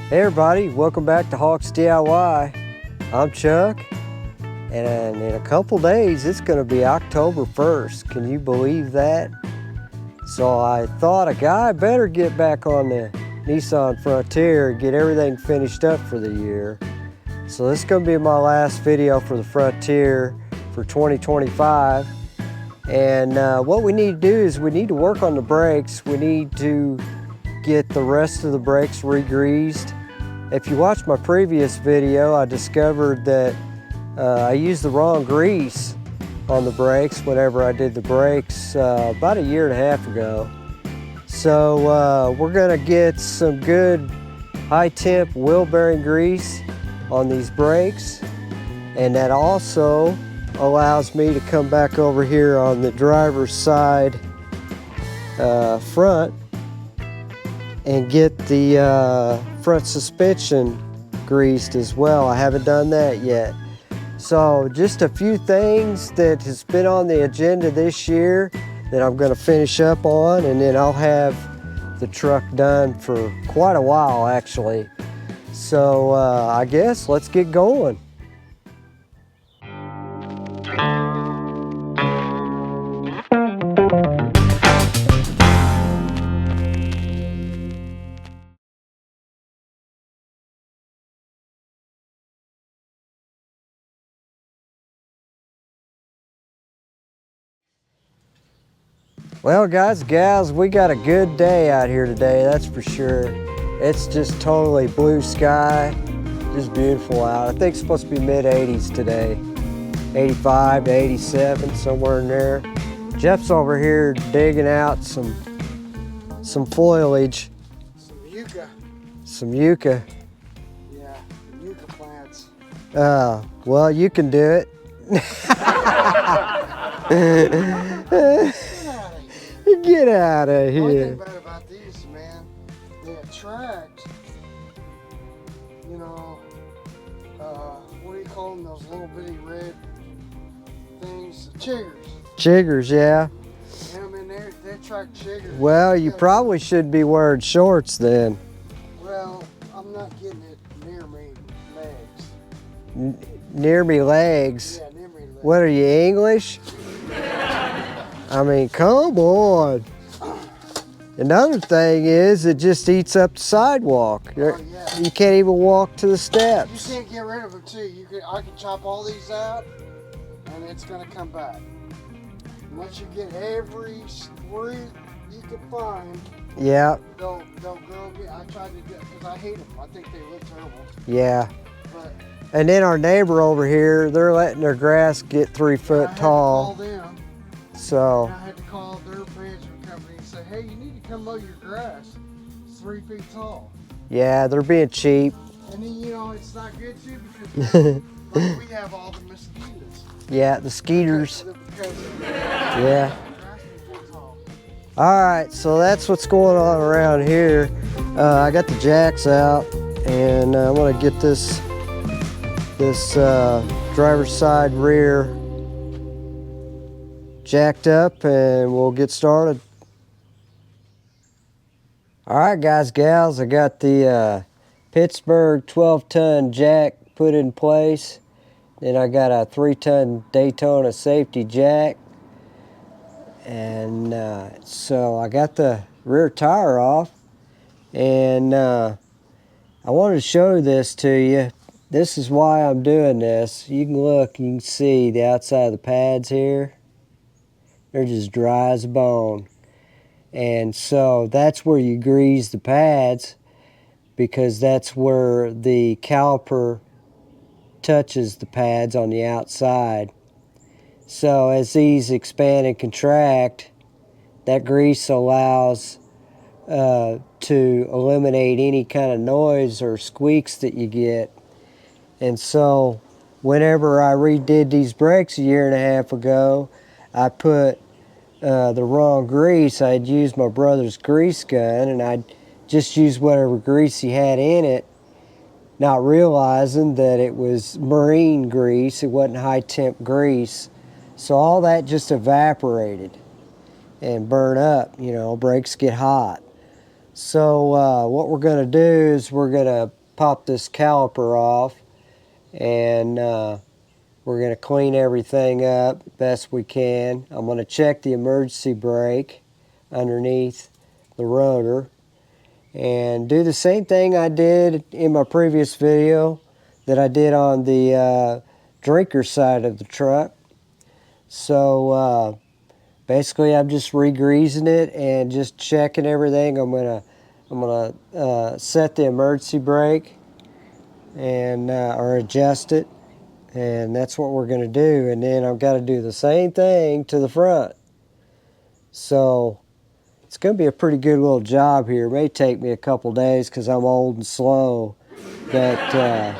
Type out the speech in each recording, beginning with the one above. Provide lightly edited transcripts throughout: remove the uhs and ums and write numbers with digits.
Hey everybody, welcome back to Hawks DIY. I'm Chuck, and in a couple days it's going to be October 1st. Can you believe that? So I thought a guy better get back on the Nissan Frontier and get everything finished up for the year. So this is going to be my last video for the Frontier for 2025. And what we need to do is we need to work on the brakes. We need to get the rest of the brakes re-greased. If you watched my previous video, I discovered that I used the wrong grease on the brakes whenever I did the brakes about a year and a half ago. So we're gonna get some good high temp wheel bearing grease on these brakes, and that also allows me to come back over here on the driver's side front and get the front suspension greased as well. I haven't done that yet. So just a few things that has been on the agenda this year that I'm gonna finish up on, and then I'll have the truck done for quite a while actually. So I guess let's get going. Well guys, gals, we got a good day out here today, that's for sure. It's just totally blue sky, just beautiful out. I think it's supposed to be mid-80s today. 85 to 87, somewhere in there. Jeff's over here digging out some foliage. Some yucca. Some yucca. Yeah, yucca plants. Well, you can do it. Get out of here. The only thing bad about these, man, they attract, you know, what do you call them, those little bitty red things? Chiggers. Chiggers, yeah. You know, I mean, they attract chiggers. Well, you probably should be wearing shorts then. Well, I'm not getting it near me legs. Near me legs? Yeah, near me legs. What are you, English? I mean, come on. Another thing is, it just eats up the sidewalk. Oh, yeah. You can't even walk to the You steps. can't get rid of them too. I can chop all these out, and it's gonna come back. Once you get every root you can find, Yeah, they'll grow again. I tried to do it because I hate them. I think they look terrible. yeah. But And then our neighbor over here, they're letting their grass get 3 foot tall. I had to call them. So, And I had to call their management company and say, hey, you need to come mow your grass. It's 3 feet tall. yeah, they're being cheap. And then, you know, it's not good too because like we have all the mosquitoes. Yeah, the skeeters. Because Yeah. grass is too tall. All right, so that's what's going on around here. I got the jacks out, and I'm gonna get this driver's side rear jacked up, and we'll get started. All right, guys, gals, I got the Pittsburgh 12-ton jack put in place. Then I got a 3-ton Daytona safety jack. And so I got the rear tire off, and I wanted to show this to you. This is why I'm doing this. You can look, you can see the outside of the pads here. They're just dry as a bone. And so that's where you grease the pads, because that's where the caliper touches the pads on the outside. So as these expand and contract, that grease allows to eliminate any kind of noise or squeaks that you get. And so whenever I redid these brakes a year and a half ago, I put the wrong grease. I'd used my brother's grease gun, and I'd just use whatever grease he had in it, not realizing that it was marine grease. It wasn't high temp grease. So all that just evaporated and burn up, you know, brakes get hot. So what we're going to do is we're going to pop this caliper off, and we're going to clean everything up best we can. I'm going to check the emergency brake underneath the rotor and do the same thing I did in my previous video that I did on the drinker side of the truck. So basically I'm just re-greasing it and just checking everything. I'm gonna set the emergency brake and or adjust it, and that's what we're gonna do. And then I've got to do the same thing to the front. So it's going to be a pretty good little job here. It may take me a couple days because I'm old and slow. But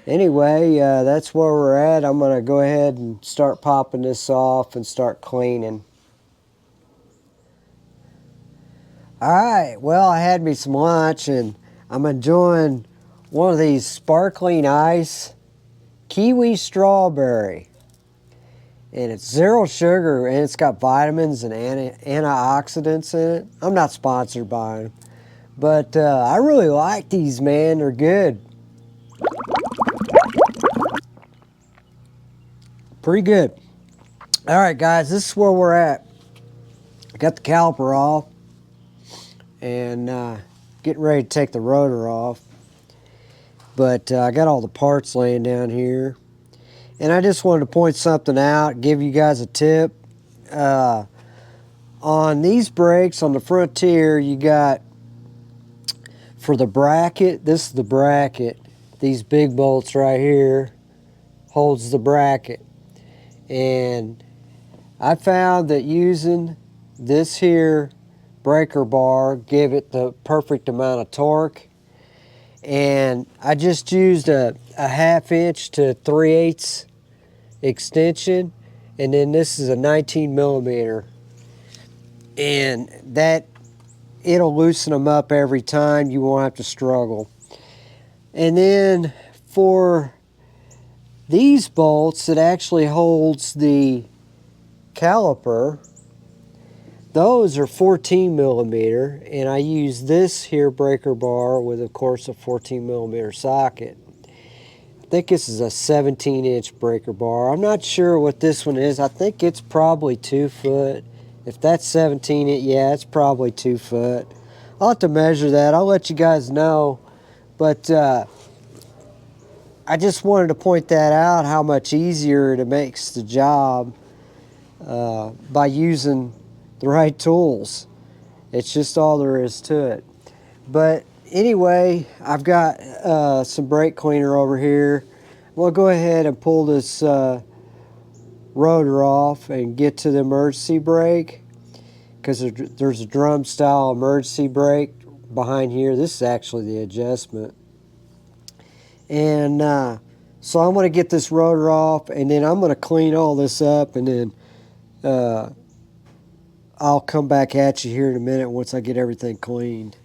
anyway, that's where we're at. I'm going to go ahead and start popping this off and start cleaning. Alright, well, I had me some lunch and I'm enjoying one of these sparkling ice kiwi strawberry. And it's 0 sugar, and it's got vitamins and antioxidants in it. I'm not sponsored by them, but I really like these, man. They're good. Pretty good. All right, guys, this is where we're at. I got the caliper off and getting ready to take the rotor off. But I got all the parts laying down here. And I just wanted to point something out, give you guys a tip. On these brakes, on the Frontier, you got, for the bracket, this is the bracket. These big bolts right here holds the bracket. And I found that using this here breaker bar give it the perfect amount of torque. And I just used a 1/2 inch to 3/8 extension, and then this is a 19 millimeter, and that it'll loosen them up every time. You won't have to struggle. And then for these bolts, it actually holds the caliper. Those are 14 millimeter, and I use this here breaker bar with, of course, a 14 millimeter socket. I think this is a 17-inch breaker bar. I'm not sure what this one is. I think it's probably 2 foot. If that's 17, yeah, it's probably 2 foot. I'll have to measure that. I'll let you guys know. But I just wanted to point that out, how much easier it makes the job by using the right tools. It's just all there is to it. But anyway, I've got some brake cleaner over here. We'll go ahead and pull this rotor off and get to the emergency brake, because there's a drum style emergency brake behind here. This is actually the adjustment. And so I'm going to get this rotor off, and then I'm going to clean all this up, and then I'll come back at you here in a minute once I get everything cleaned.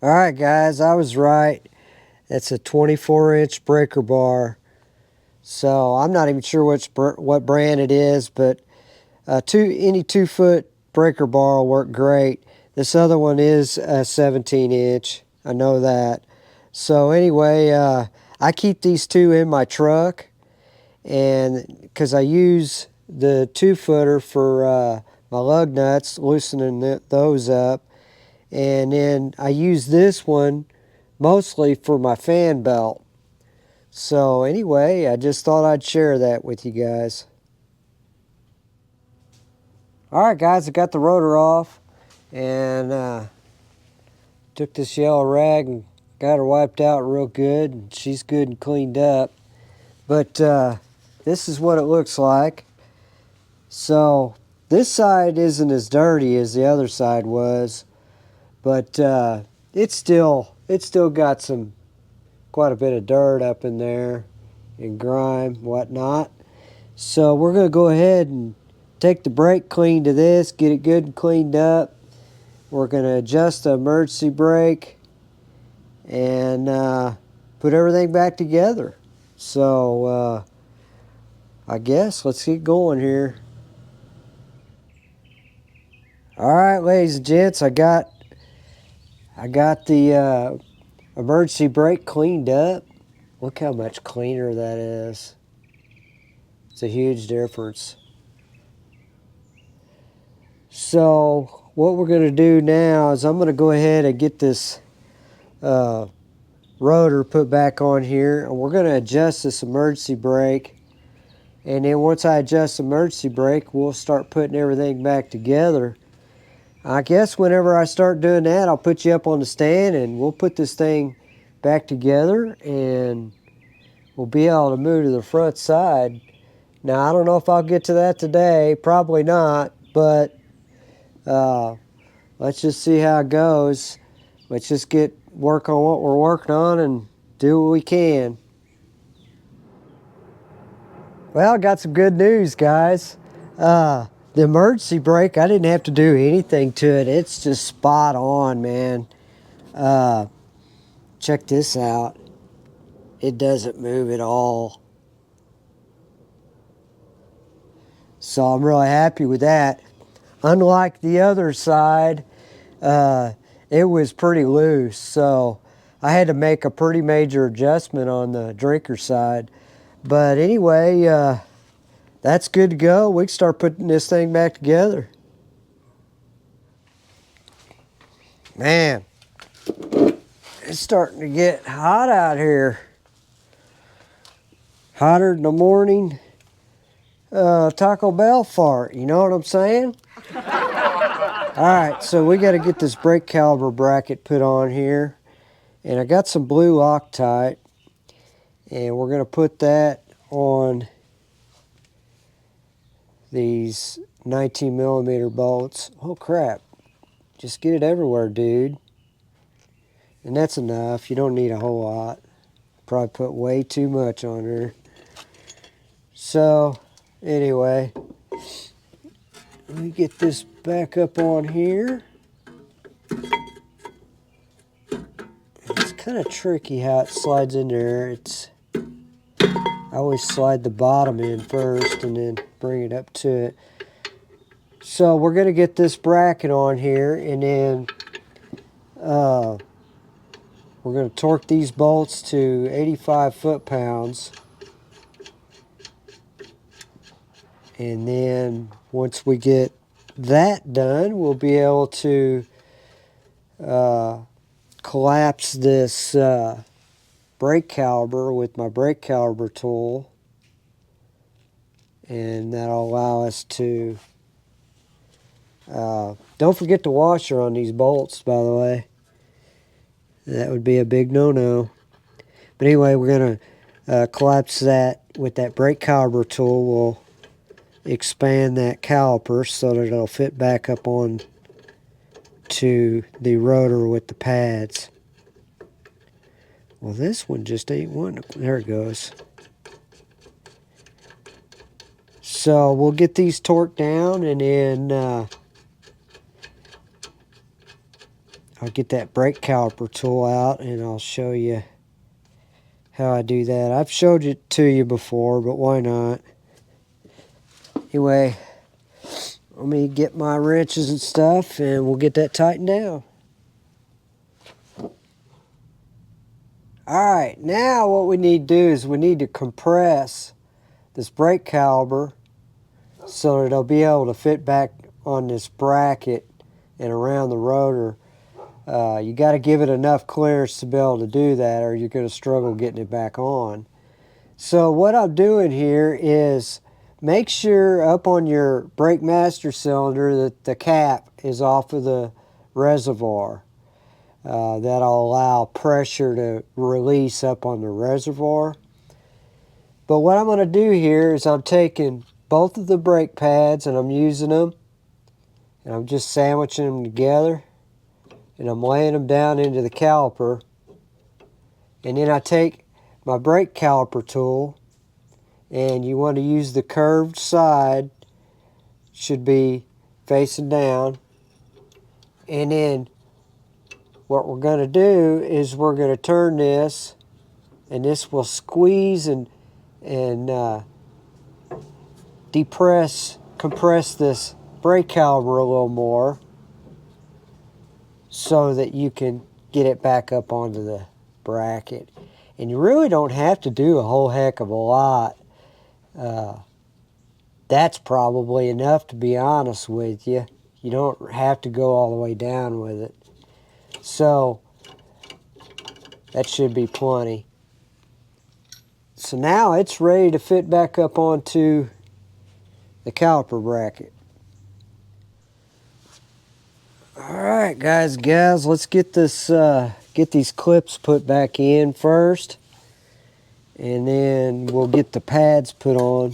Alright guys, I was right. That's a 24-inch breaker bar. So I'm not even sure what brand it is, but any 2-foot breaker bar will work great. This other one is a 17-inch. I know that. So anyway, I keep these two in my truck, and because I use the 2-footer for my lug nuts, loosening those up. And then I use this one mostly for my fan belt. So anyway, I just thought I'd share that with you guys. Alright guys, I got the rotor off, and took this yellow rag and got her wiped out real good, and she's good and cleaned up. But this is what it looks like. So this side isn't as dirty as the other side was, but it's still got quite a bit of dirt up in there and grime, whatnot. So we're going to go ahead and take the brake clean to this, get it good and cleaned up. We're going to adjust the emergency brake and put everything back together. So I guess let's get going here. All right, ladies and gents, I got the emergency brake cleaned up. Look how much cleaner that is. It's a huge difference. So what we're going to do now is I'm going to go ahead and get this rotor put back on here, and we're going to adjust this emergency brake. And then once I adjust the emergency brake, we'll start putting everything back together. I guess whenever I start doing that, I'll put you up on the stand and we'll put this thing back together and we'll be able to move to the front side. Now, I don't know if I'll get to that today. Probably not, but let's just see how it goes. Let's just work on what we're working on and do what we can. Well, I got some good news, guys. The emergency brake, I didn't have to do anything to it. It's just spot on, man. Check this out. It doesn't move at all. So I'm really happy with that. Unlike the other side, it was pretty loose. So I had to make a pretty major adjustment on the drinker side. But anyway, that's good to go. We can start putting this thing back together. Man, it's starting to get hot out here. Hotter in the morning. Taco Bell fart, you know what I'm saying? Alright, so we got to get this brake caliper bracket put on here. And I got some blue Loctite. And we're going to put that on these 19 millimeter bolts. Oh crap. Just get it everywhere, dude. And that's enough. You don't need a whole lot. Probably put way too much on there. So, anyway, let me get this back up on here. It's kind of tricky how it slides in there. I always slide the bottom in first and then bring it up to it. So we're going to get this bracket on here, and then we're going to torque these bolts to 85 foot-pounds. And then once we get that done, we'll be able to collapse this brake caliper with my brake caliper tool, and that'll allow us to don't forget the washer on these bolts, by the way. That would be a big no-no. But anyway, we're going to collapse that with that brake caliper tool. We'll expand that caliper so that it'll fit back up on to the rotor with the pads. Well, this one just ain't one. There it goes. So we'll get these torqued down, and then I'll get that brake caliper tool out and I'll show you how I do that. I've showed it to you before, but why not? Anyway, let me get my wrenches and stuff and we'll get that tightened down. Alright, now what we need to do is we need to compress this brake caliper so that it'll be able to fit back on this bracket and around the rotor. You got to give it enough clearance to be able to do that, or you're going to struggle getting it back on. So what I'm doing here is make sure up on your brake master cylinder that the cap is off of the reservoir. That'll allow pressure to release up on the reservoir. But what I'm going to do here is I'm taking both of the brake pads and I'm using them, and I'm just sandwiching them together, and I'm laying them down into the caliper. And then I take my brake caliper tool, and you want to use the curved side, should be facing down. And then what we're going to do is we're going to turn this, and this will squeeze and compress this brake caliper a little more. so that you can get it back up onto the bracket. And you really don't have to do a whole heck of a lot. That's probably enough, to be honest with you. You don't have to go all the way down with it. So that should be plenty. So now it's ready to fit back up onto the caliper bracket. Alright guys and gals, let's get this get these clips put back in first, and then we'll get the pads put on.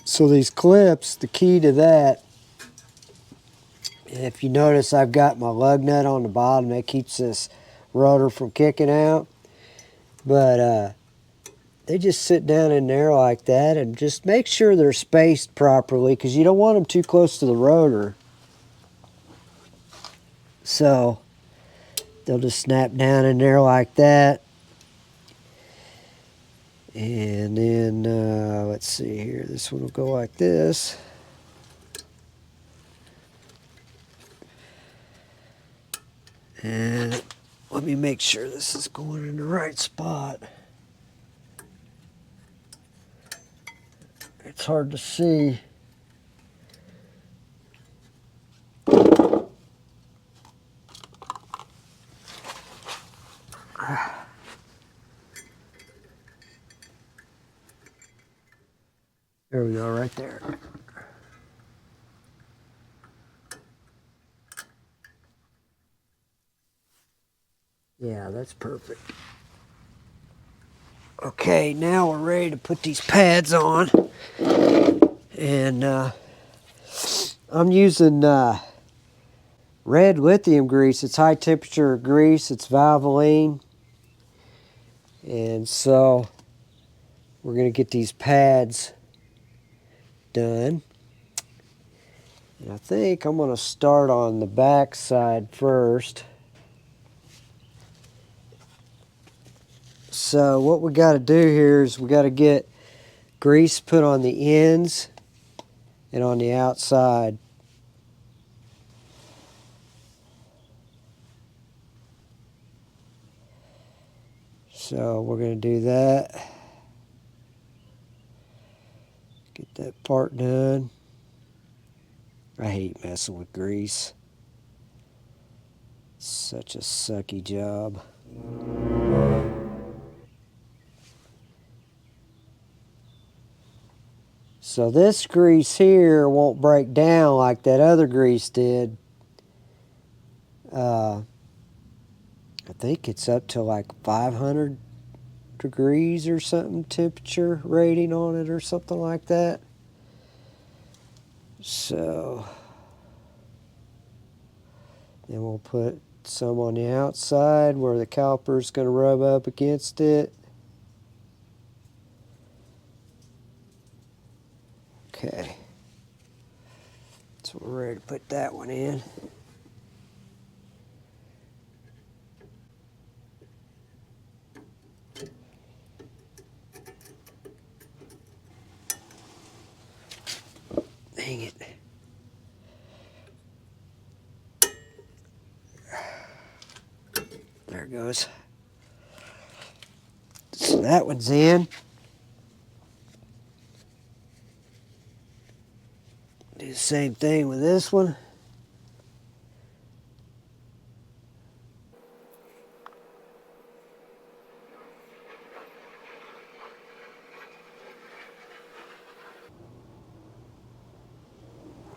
So these clips, the key to that, if you notice, I've got my lug nut on the bottom that keeps this rotor from kicking out. But they just sit down in there like that, and just make sure they're spaced properly, because you don't want them too close to the rotor. So they'll just snap down in there like that. And then, let's see here, this one will go like this. And let me make sure this is going in the right spot. It's hard to see. There we go, right there. Yeah, that's perfect. Okay, now we're ready to put these pads on. And I'm using red lithium grease. It's high temperature grease. It's Valvoline. And so we're going to get these pads done. And I think I'm going to start on the back side first. So what we got to do here is we got to get grease put on the ends and on the outside. So we're going to do that. Get that part done. I hate messing with grease. It's such a sucky job. So this grease here won't break down like that other grease did. I think it's up to like 500 degrees or something, temperature rating on it or something like that. So then we'll put some on the outside where the caliper's going to rub up against it. Okay, so we're ready to put that one in. Dang it. There it goes. So that one's in. Do the same thing with this one.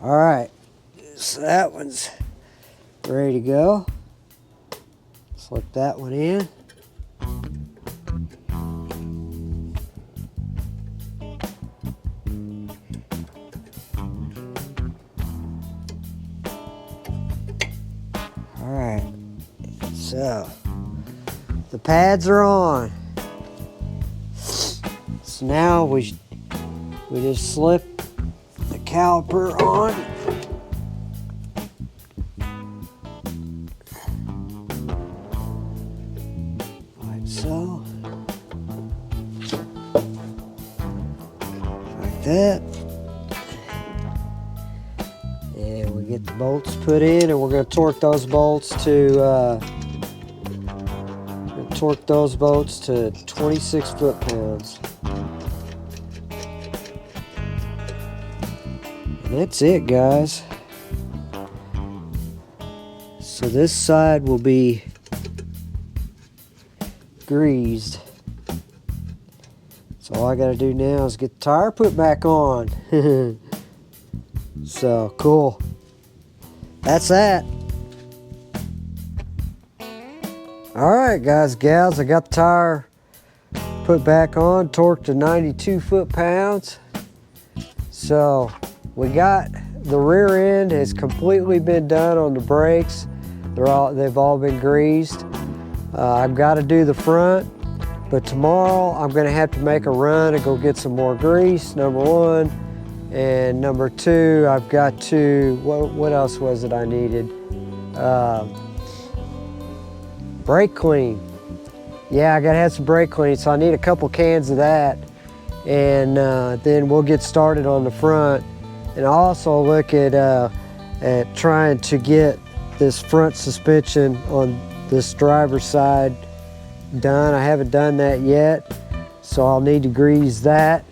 All right, so that one's ready to go. Slip that one in. All right, so the pads are on. So now we just slip the caliper on. Like so. Like that. And we get the bolts put in, and we're going to torque those bolts to 26 foot-pounds. And that's it, guys. So this side will be greased. So all I gotta do now is get the tire put back on. So cool. That's that. Alright guys, gals, I got the tire put back on, torqued to 92 foot-pounds. So we got the rear end has completely been done on the brakes. They've all been greased. I've got to do the front, but tomorrow I'm going to have to make a run and go get some more grease, number one. And number two, I've got to, what else was it I needed? Brake clean. Yeah, I got to have some brake clean, so I need a couple cans of that. And then we'll get started on the front. And I also look at trying to get this front suspension on this driver's side done. I haven't done that yet, so I'll need to grease that.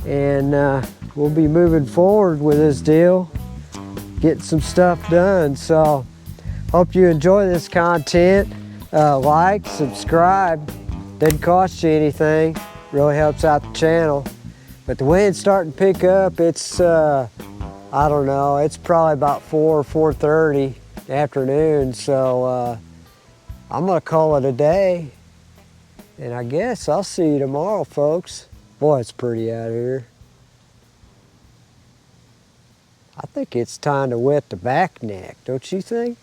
And we'll be moving forward with this deal, getting some stuff done. So hope you enjoy this content. Like, subscribe, doesn't cost you anything, really helps out the channel. But the wind's starting to pick up. It's I don't know, it's probably about 4:30 afternoon, so I'm gonna call it a day, and I guess I'll see you tomorrow, folks. Boy, it's pretty out here. I think it's time to wet the back neck, don't you think?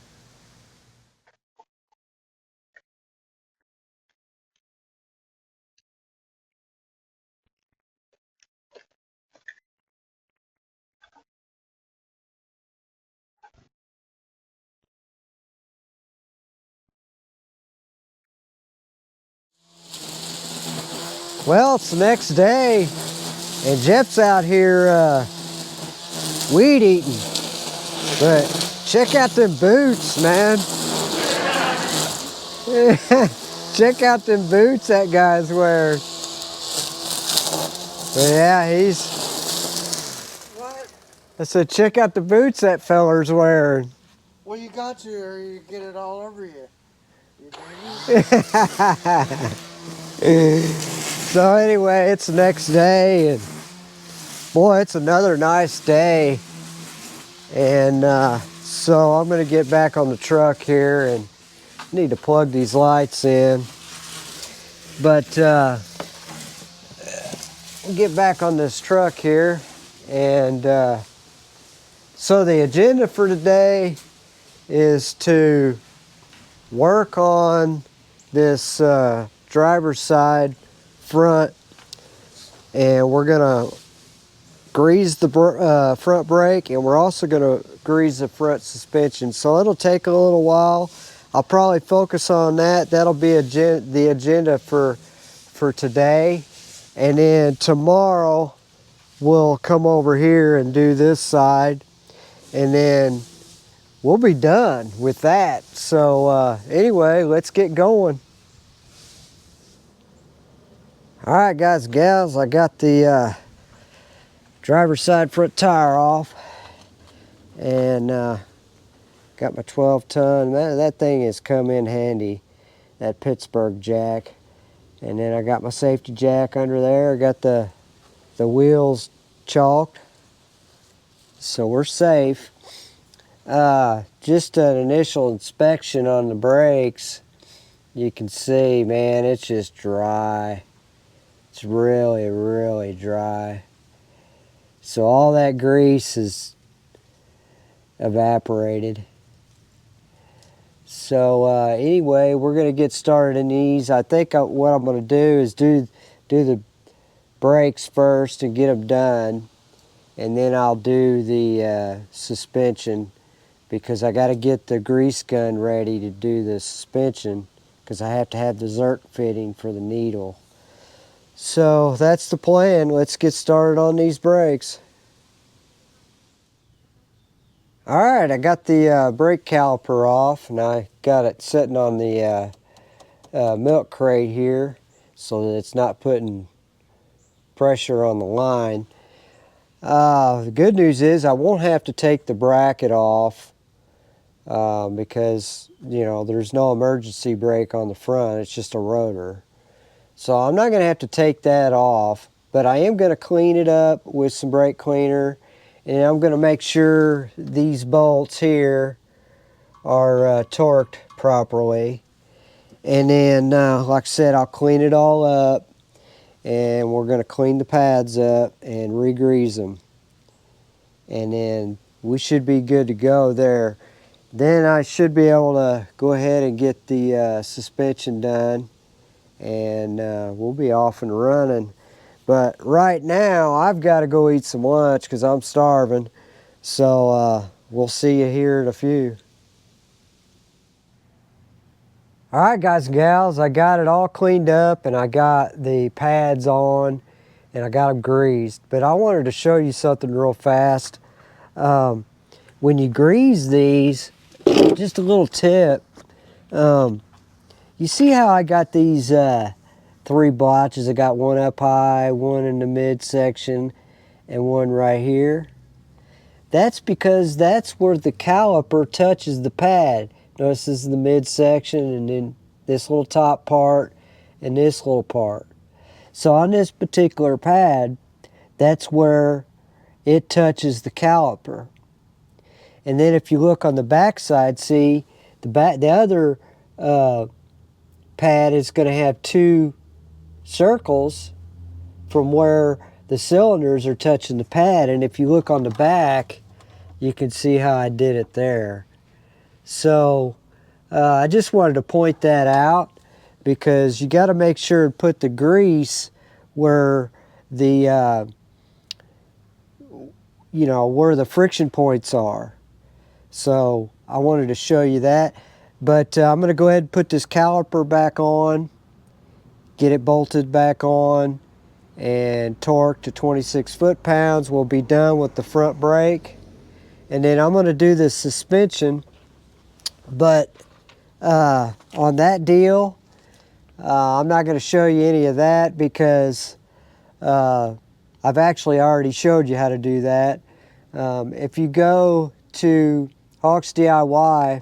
Well, it's the next day, and Jeff's out here weed eating. But check out them boots, man. Check out them boots that guy's wearing. But yeah, he's... What? I said, check out the boots that feller's wearing. Well, you got to, or you get it all over you. So anyway, it's the next day, and boy, it's another nice day. And so I'm gonna get back on the truck here and need to plug these lights in. But we'll get back on this truck here. And so the agenda for today is to work on this driver's side front, and we're gonna grease the front brake, and we're also gonna grease the front suspension. So it'll take a little while. I'll probably focus on that. That'll be the agenda for today, and then tomorrow we'll come over here and do this side, and then we'll be done with that. So anyway, let's get going. All right, guys and gals, I got the driver's side front tire off, and got my 12-ton. That thing has come in handy, that Pittsburgh jack. And then I got my safety jack under there. I got the wheels chalked, so we're safe. Just an initial inspection on the brakes. You can see, man, it's just dry. It's really, really dry. So all that grease is evaporated. So anyway, we're gonna get started in these. I think what I'm gonna do is do the brakes first and get them done, and then I'll do the suspension, because I got to get the grease gun ready to do the suspension, because I have to have the Zerk fitting for the needle. So that's the plan. Let's get started on these brakes. Alright, I got the brake caliper off, and I got it sitting on the milk crate here so that it's not putting pressure on the line. The good news is I won't have to take the bracket off because, you know, there's no emergency brake on the front. It's just a rotor. So I'm not going to have to take that off, but I am going to clean it up with some brake cleaner, and I'm going to make sure these bolts here are torqued properly. And then, like I said, I'll clean it all up, and we're going to clean the pads up and re-grease them. And then we should be good to go there. Then I should be able to go ahead and get the suspension done, and we'll be off and running. But right now I've got to go eat some lunch because I'm starving. So we'll see you here in a few. Alright guys and gals, I got it all cleaned up and I got the pads on and I got them greased. But I wanted to show you something real fast. When you grease these, just a little tip, you see how I got these 3 blotches? I got one up high, one in the midsection, and one right here. That's because that's where the caliper touches the pad. Notice this is the midsection, and then this little top part and this little part. So on this particular pad, that's where it touches the caliper. And then if you look on the back side, see the other pad is going to have 2 circles from where the cylinders are touching the pad. And if you look on the back, you can see how I did it there. So I just wanted to point that out because you got to make sure to put the grease where the you know, where the friction points are. So I wanted to show you that. But I'm going to go ahead and put this caliper back on, get it bolted back on, and torqued to 26 foot-pounds. We'll be done with the front brake. And then I'm going to do this suspension. But on that deal, I'm not going to show you any of that because I've actually already showed you how to do that. If you go to Hawks DIY,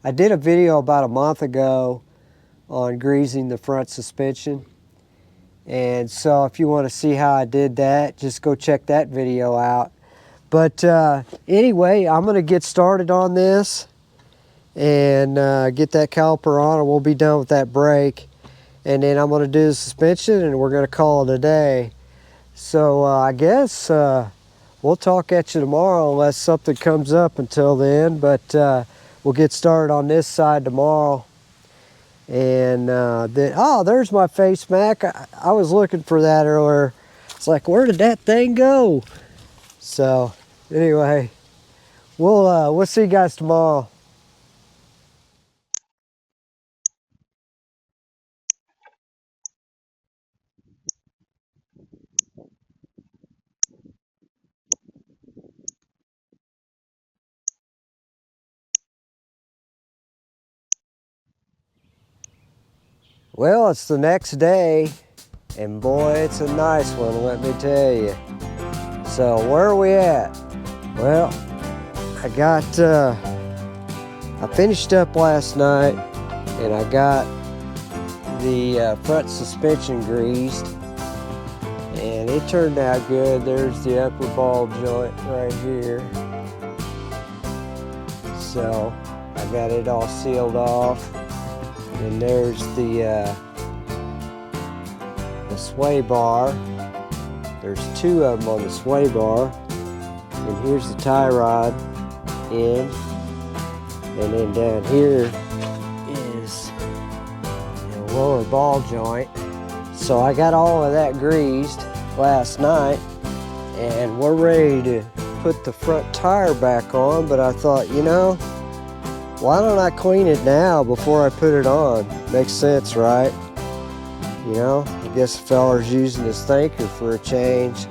I did a video about a month ago on greasing the front suspension. And so if you want to see how I did that, just go check that video out. But anyway, I'm going to get started on this and get that caliper on, and we'll be done with that brake. And then I'm going to do the suspension, and we're going to call it a day. So I guess we'll talk at you tomorrow unless something comes up until then. But we'll get started on this side tomorrow. And then, oh, there's my face mask. I was looking for that earlier. It's like, where did that thing go? So anyway, we'll see you guys tomorrow. Well, it's the next day, and boy, it's a nice one, let me tell you. So where are we at? Well, I finished up last night, and I got the front suspension greased, and it turned out good. There's the upper ball joint right here. So I got it all sealed off. And there's the sway bar. There's 2 of them on the sway bar. And here's the tie rod in. And then down here is the lower ball joint. So I got all of that greased last night. And we're ready to put the front tire back on. But I thought, you know, why don't I clean it now before I put it on? Makes sense, right? You know, I guess the fella's using his thinker for a change.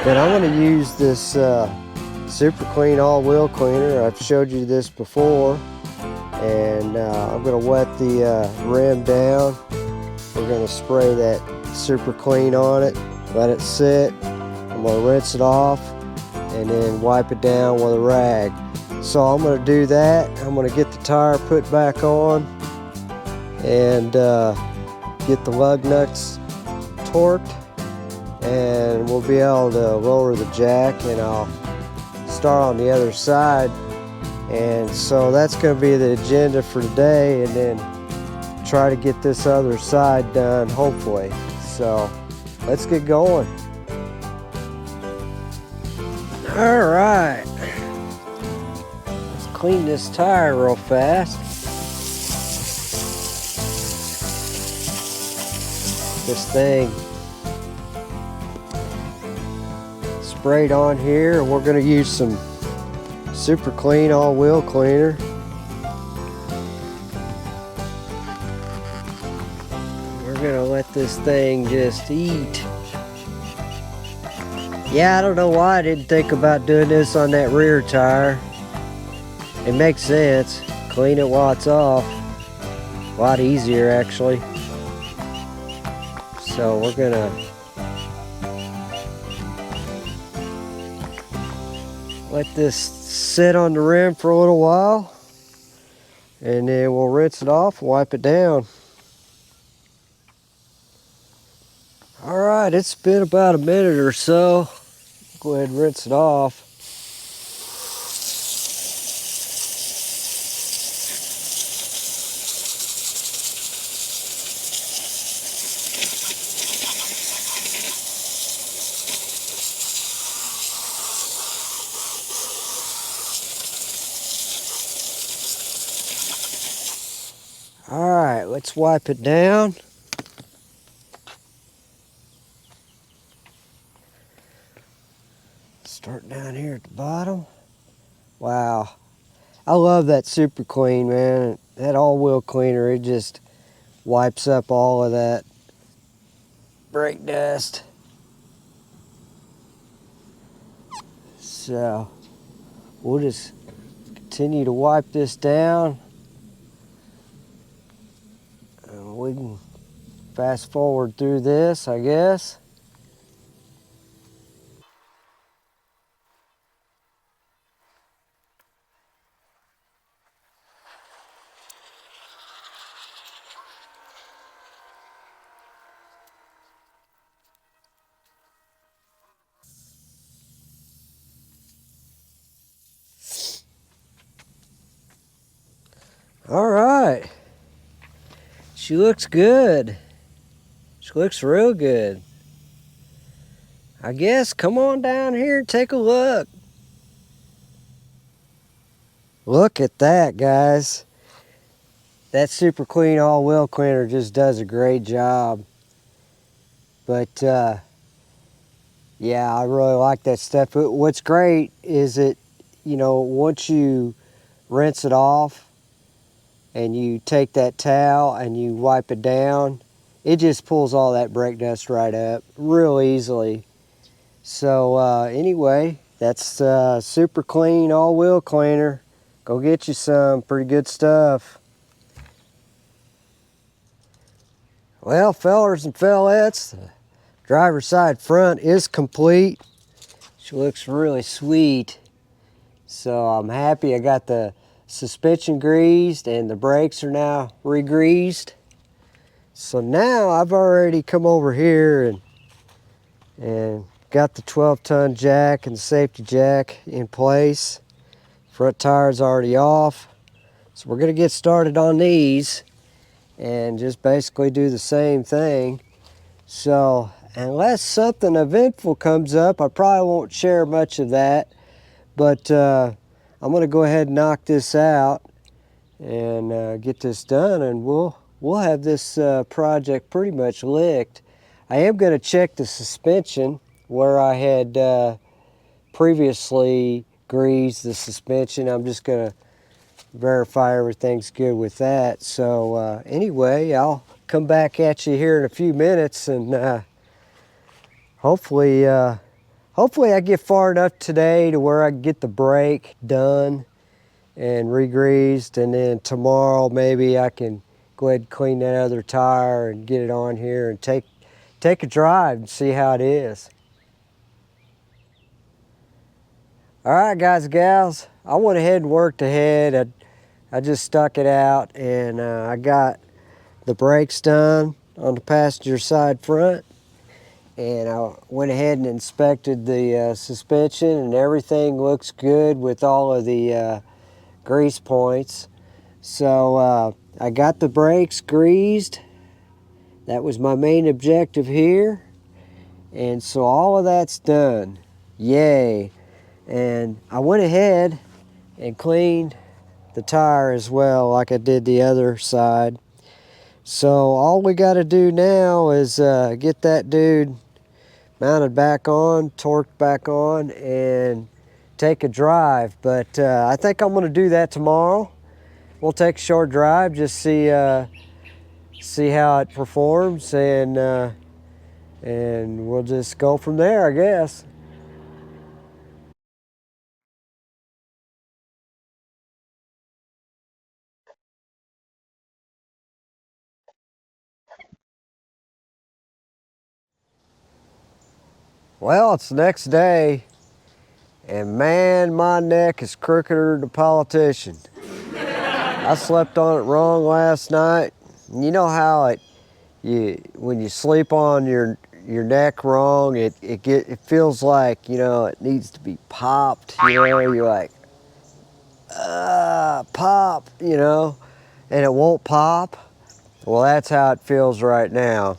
But I'm going to use this super clean all-wheel cleaner. I've showed you this before, and I'm going to wet the rim down. We're going to spray that super clean on it, let it sit. I'm going to rinse it off and then wipe it down with a rag. So I'm going to do that. I'm going to get the tire put back on and get the lug nuts torqued, and we'll be able to lower the jack, and I'll start on the other side. And so that's going to be the agenda for today, and then try to get this other side done hopefully. So let's get going. All right, let's clean this tire real fast. This thing sprayed on here, and we're going to use some super clean all-wheel cleaner. We're going to let this thing just eat. Yeah, I don't know why I didn't think about doing this on that rear tire. It makes sense. Clean it while it's off. A lot easier actually. So we're gonna let this sit on the rim for a little while, and then we'll rinse it off and wipe it down. All right, it's been about a minute or so. Go ahead and rinse it off. All right, let's wipe it down. Start down here at the bottom. Wow, I love that super clean, man. That all-wheel cleaner, it just wipes up all of that brake dust. So we'll just continue to wipe this down. We can fast forward through this, I guess. All right. She looks good. She looks real good. I guess come on down here and take a look. Look at that, guys. That super clean all-wheel cleaner just does a great job. But yeah, I really like that stuff. What's great is it, you know, once you rinse it off and you take that towel and you wipe it down, it just pulls all that brake dust right up real easily. So anyway, that's super clean all-wheel cleaner. Go get you some. Pretty good stuff. Well, fellers and fellettes, the driver's side front is complete. She looks really sweet. So I'm happy I got the suspension greased and the brakes are now re-greased. So now I've already come over here and got the 12-ton jack and the safety jack in place. Front tire's already off. So we're gonna get started on these and just basically do the same thing. So unless something eventful comes up, I probably won't share much of that, but I'm gonna go ahead and knock this out and get this done, and we'll have this project pretty much licked. I am gonna check the suspension where I had previously greased the suspension. I'm just gonna verify everything's good with that. So anyway, I'll come back at you here in a few minutes, and hopefully hopefully I get far enough today to where I can get the brake done and re-greased, and then tomorrow maybe I can go ahead and clean that other tire and get it on here and take a drive and see how it is. All right, guys and gals, I went ahead and worked ahead. I just stuck it out, and I got the brakes done on the passenger side front, and I went ahead and inspected the suspension, and everything looks good with all of the grease points. So I got the brakes greased. That was my main objective here, and so all of that's done. Yay. And I went ahead and cleaned the tire as well, like I did the other side. So all we got to do now is get that dude mounted back on, torqued back on, and take a drive. But I think I'm going to do that tomorrow. We'll take a short drive, just see how it performs, and we'll just go from there, I guess. Well, it's the next day, and man, my neck is crookeder than a politician. I slept on it wrong last night. You know how when you sleep on your neck wrong, it feels like, you know, it needs to be popped. You know, you're like, pop, you know, and it won't pop. Well, that's how it feels right now.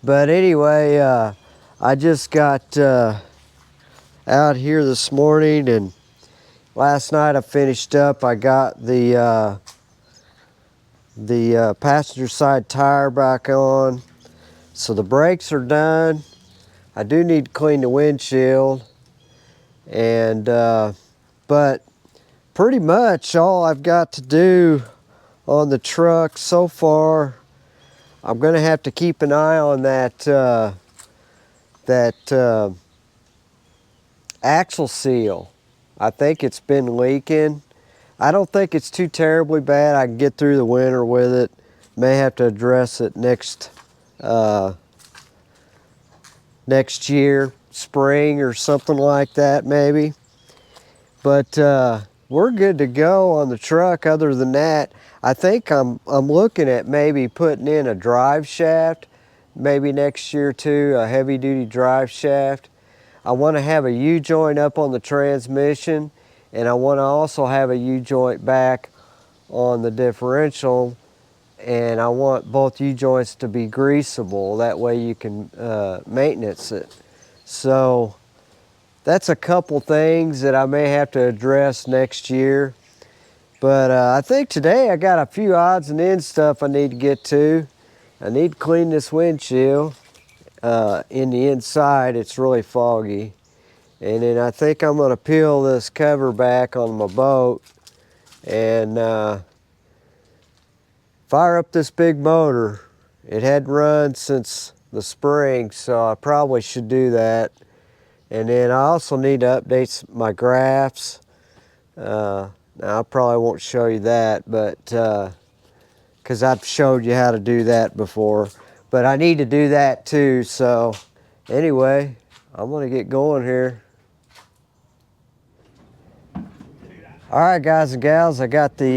But anyway, I just got out here this morning, and last night I finished up. I got the passenger side tire back on, so the brakes are done. I do need to clean the windshield, and but pretty much all I've got to do on the truck so far, I'm gonna have to keep an eye on that axle seal. I think it's been leaking. I don't think it's too terribly bad. I can get through the winter with it. May have to address it next year, spring or something like that maybe. But we're good to go on the truck. Other than that, I think I'm looking at maybe putting in a drive shaft, maybe next year too, a heavy duty drive shaft. I want to have a U-joint up on the transmission, and I want to also have a U-joint back on the differential, and I want both U-joints to be greasable. That way you can maintenance it. So that's a couple things that I may have to address next year. But I think today I got a few odds and ends stuff I need to get to. I need to clean this windshield. In the inside, it's really foggy. And then I think I'm gonna peel this cover back on my boat and fire up this big motor. It hadn't run since the spring, so I probably should do that. And then I also need to update my graphs. Now I probably won't show you that, but because I've showed you how to do that before. But I need to do that too, so anyway, I'm gonna get going here. All right, guys and gals, I got the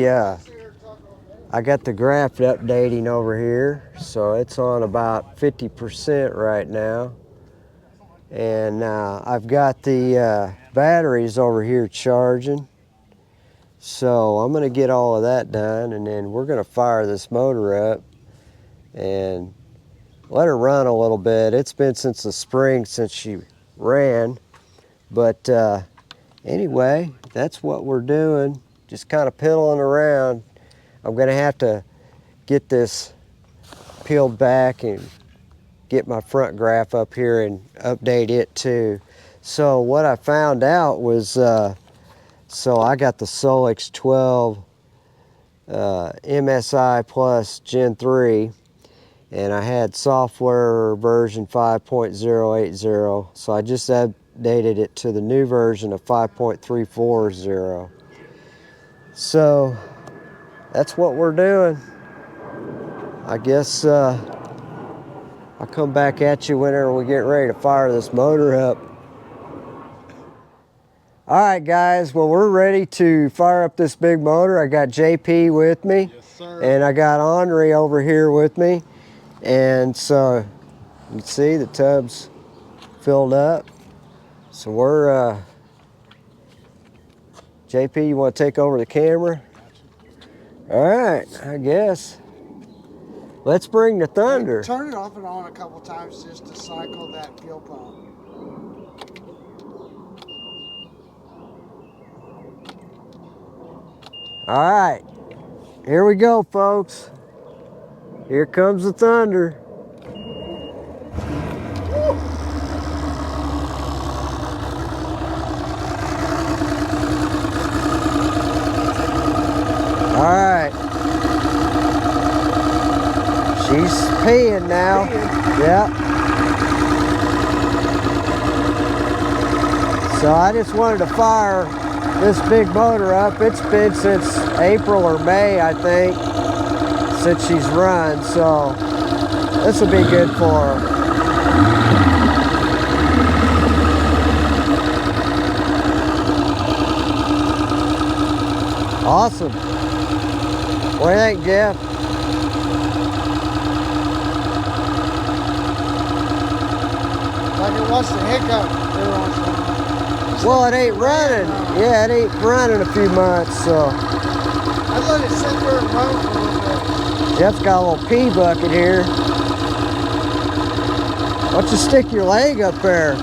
graph updating over here, so it's on about 50% right now. And I've got the batteries over here charging. So I'm gonna get all of that done, and then we're gonna fire this motor up and let her run a little bit. It's been since the spring since she ran, but anyway, that's what we're doing. Just kind of piddling around. I'm gonna have to get this peeled back and get my front graph up here and update it too. So what I found out was, so I got the Solix 12 MSI Plus Gen 3, and I had software version 5.080. So I just updated it to the new version of 5.340. So that's what we're doing. I guess I'll come back at you whenever we get ready to fire this motor up. All right, guys, well, we're ready to fire up this big motor. I got JP with me. Yes, sir. And I got Henri over here with me. And so you can see the tub's filled up. So we're, JP, you want to take over the camera? All right, I guess. Let's bring the thunder. Hey, turn it off and on a couple times just to cycle that fuel pump. All right, here we go, folks. Here comes the thunder. All right. She's peeing now. Yeah. So I just wanted to fire this big motor up. It's been since April or May, I think, since she's run. So this will be good for her. Awesome. What do you think, Jeff? Like it wants to hiccup every once in a while. Well, it ain't running. Yeah, it ain't running a few months, so. I let it sit there and run for a little bit. Jeff's got a little pee bucket here. Why don't you stick your leg up there?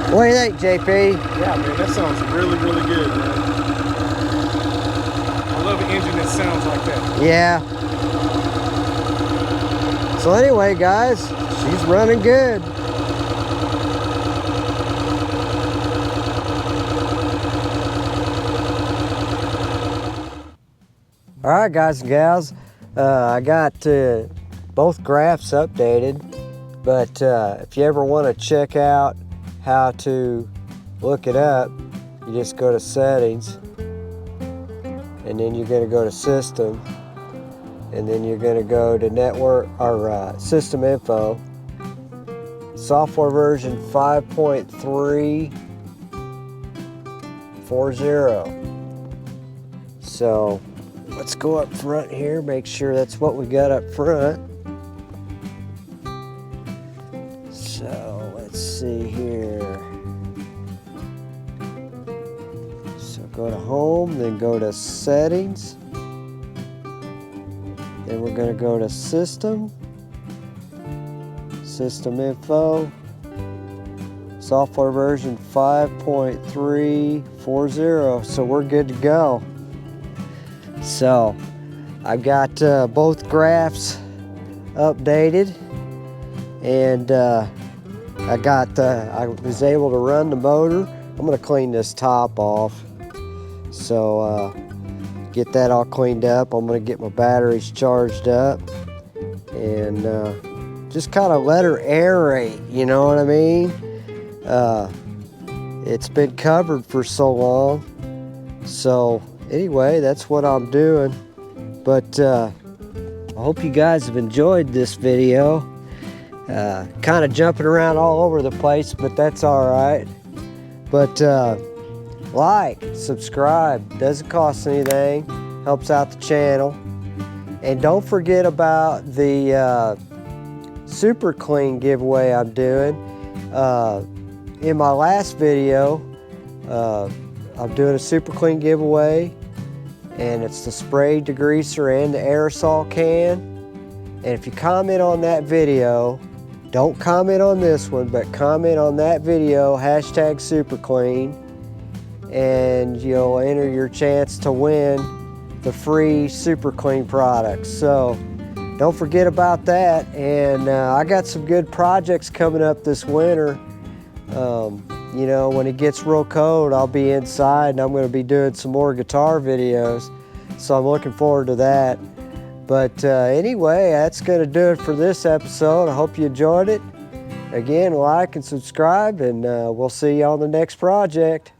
What do you think, JP? Yeah, man, that sounds really, really good, man. I love an engine that sounds like that. Yeah. So anyway, guys, she's running good. All right, guys and gals, I got both graphs updated, but if you ever want to check out how to look it up, you just go to settings, and then you're going to go to system, and then you're going to go to network or system info, software version 5.340. So let's go up front here, make sure that's what we got up front. So let's see here. So go to home, then go to settings. Then we're going to go to system, system info, software version 5.340. So we're good to go. So I've got both graphs updated, and I was able to run the motor. I'm going to clean this top off. So get that all cleaned up. I'm going to get my batteries charged up and just kind of let her aerate, you know what I mean? It's been covered for so long. So anyway, that's what I'm doing. But I hope you guys have enjoyed this video. Kind of jumping around all over the place, but that's all right. But like, subscribe, doesn't cost anything, helps out the channel. And don't forget about the super clean giveaway I'm doing. In my last video, I'm doing a super clean giveaway, and it's the spray degreaser and the aerosol can. And if you comment on that video, don't comment on this one, but comment on that video, hashtag super clean, and you'll enter your chance to win the free super clean products. So don't forget about that. And I got some good projects coming up this winter. You know, when it gets real cold, I'll be inside and I'm going to be doing some more guitar videos. So I'm looking forward to that. But anyway, that's going to do it for this episode. I hope you enjoyed it. Again, like and subscribe, and we'll see you on the next project.